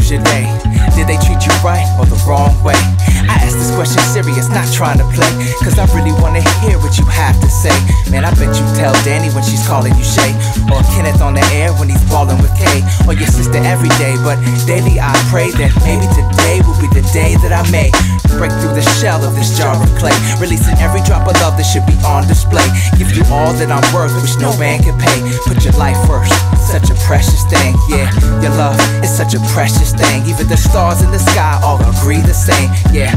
was your day? Did they treat you right or the wrong way? I ask this question serious, not trying to play, cause I really wanna hear what you have to say. Man, I bet you tell Danny when she's calling you Shay, or Kenneth on the air when he's ballin' with Kay, or your sister every day. But daily I pray that maybe today will be the day that I may break through the shell of this jar of clay, releasing every drop of love that should be on display. Give you all that I'm worth, which no man can pay. Put your life first, such a precious thing. Yeah, your love is such a precious thing. Even the stars in the sky all agree the same. Yeah,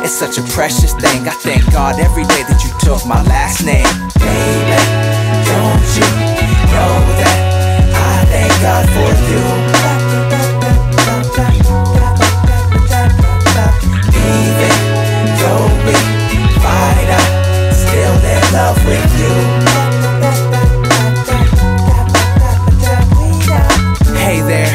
it's such a precious thing. I thank God every day that you took my last name. Baby, don't you know that I thank God for you? Even though we fight, I still in love with you. Hey there,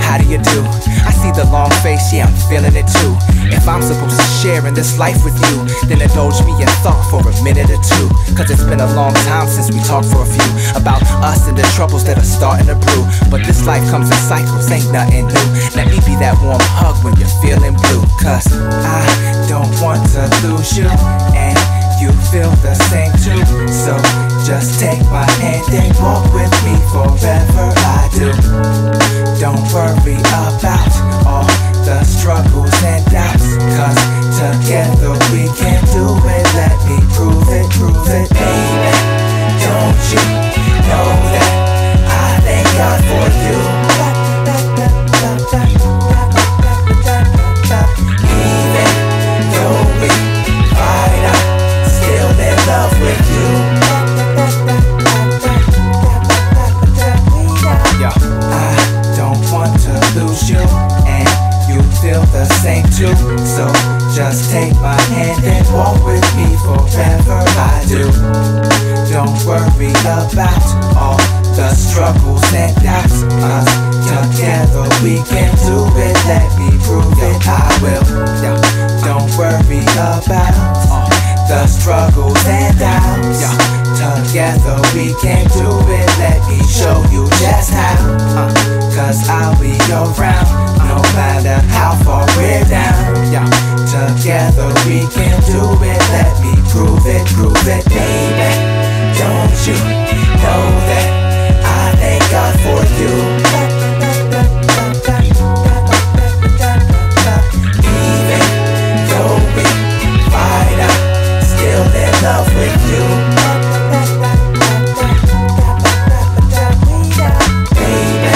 how do you do? I see the long face, yeah, I'm feeling it too. If I'm supposed to share in this life with you, then indulge me in thought for a minute or two. Cause it's been a long time since we talked for a few, about us and the troubles that are starting to brew. But this life comes in cycles, ain't nothing new. Let me be that warm hug when you're feeling blue. Cause I don't want to lose you, and you feel the same too. So just take my hand and walk with me forever. I do. Don't worry about all the struggles and doubts, cause together we can do it. Let me prove it, baby. Don't you know that I thank God for you? Even though we fight, I'm still in love with you. I don't want to lose you, and you feel the same too. So just take my hand and walk with me forever. I do. Don't worry about all the struggles and doubts. Us together we can do it. Let me prove it. I will. Don't worry about all the struggles and doubts. Together we can do it. Let me show you just how. Cause I'll be around no matter how far we're down. Together we can do it. Let me prove it, baby. Don't you know that I thank God for you? Even though we fight, I'm still in love with you. Baby,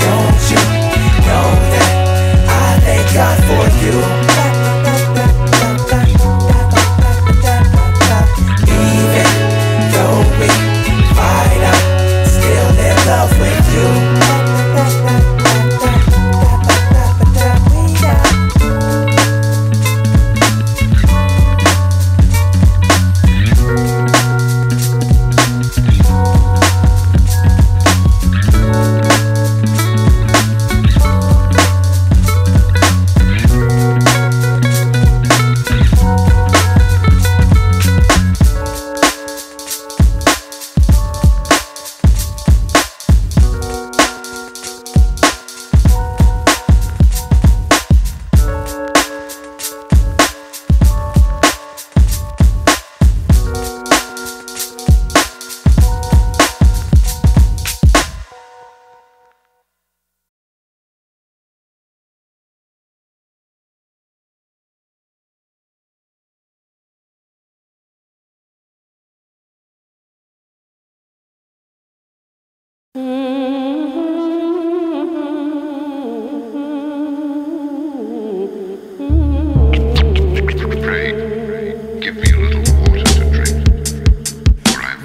don't you know that I thank God for you?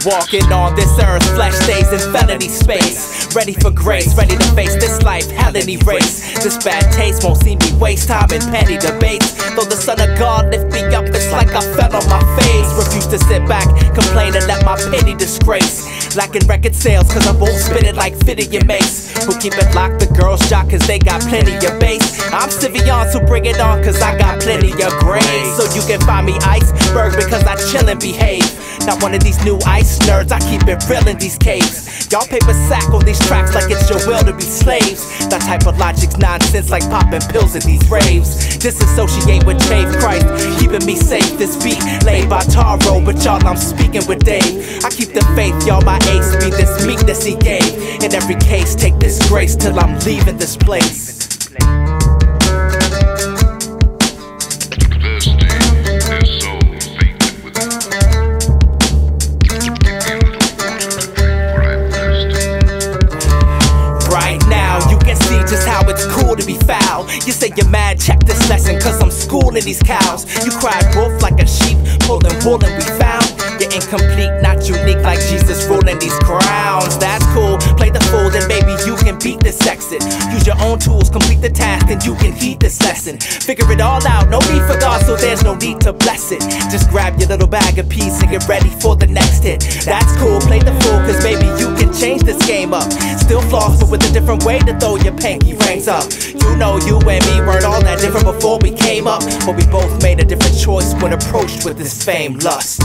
Walking on this earth, flesh stays in felony space. Ready for grace, ready to face this life, hell any race. This bad taste won't see me waste time in petty debates. Though the Son of God lift me up, it's like I fell on my face. Refuse to sit back, complain and let my pity disgrace. Lacking record sales cause I won't spit it like Fitty your mace. Who keep it locked, the girls jock cause they got plenty of bass. I'm Sivion, so bring it on cause I got plenty of grace. So you can find me iceberg because I chill and behave. Not one of these new ice nerds, I keep it real in these caves. Y'all paper sack on these tracks like it's your will to be slaves. That type of logic's nonsense like popping pills at these raves. Disassociate with Chave Christ, keeping me safe. This beat laid by Taro, but y'all I'm speaking with Dave. I keep the faith, y'all my ace, be this meekness he gave. In every case, take this grace till I'm leaving this place. Just how it's cool to be foul. You say you're mad, check this lesson, cause I'm schooling these cows. You cried wolf like a sheep, pulling wool and we found you're incomplete, not unique like Jesus ruling these crowns. That's cool, play the fool, then maybe you can beat this exit. Use your own tools, complete the task, and you can heed this lesson. Figure it all out, no need for God, so there's no need to bless it. Just grab your little bag of peace and get ready for the next hit. That's cool, play the fool, cause maybe you can change this game up. Still floss, but with a different way to throw your pinky rings up. You know you and me weren't all that different before we came up, but we both made a different choice when approached with this fame lust.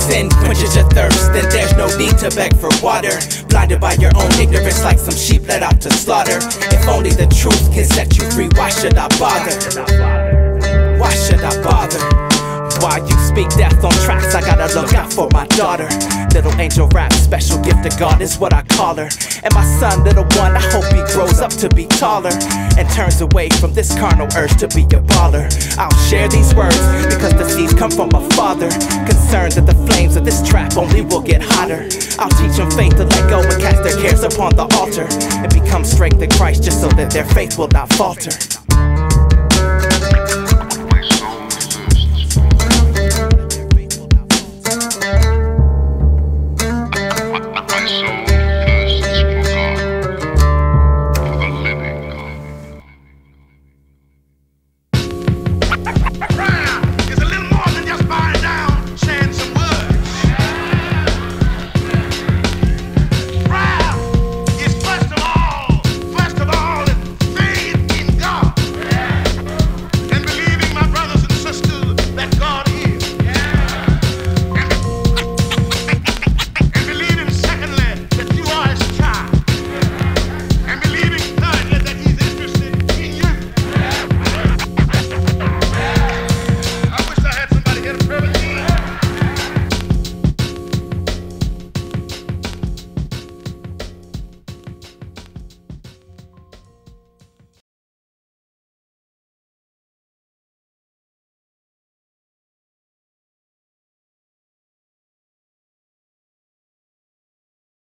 Sin quenches your thirst, then there's no need to beg for water. Blinded by your own ignorance like some sheep led out to slaughter. If only the truth can set you free, why should I bother? Why should I bother? While you speak death on tracks, I gotta look out for my daughter. Little angel rap, special gift of God is what I call her. And my son, little one, I hope he grows up to be taller and turns away from this carnal urge to be a baller. I'll share these words because the seeds come from my father, concerned that the flames of this trap only will get hotter. I'll teach them faith to let go and cast their cares upon the altar and become strength in Christ just so that their faith will not falter.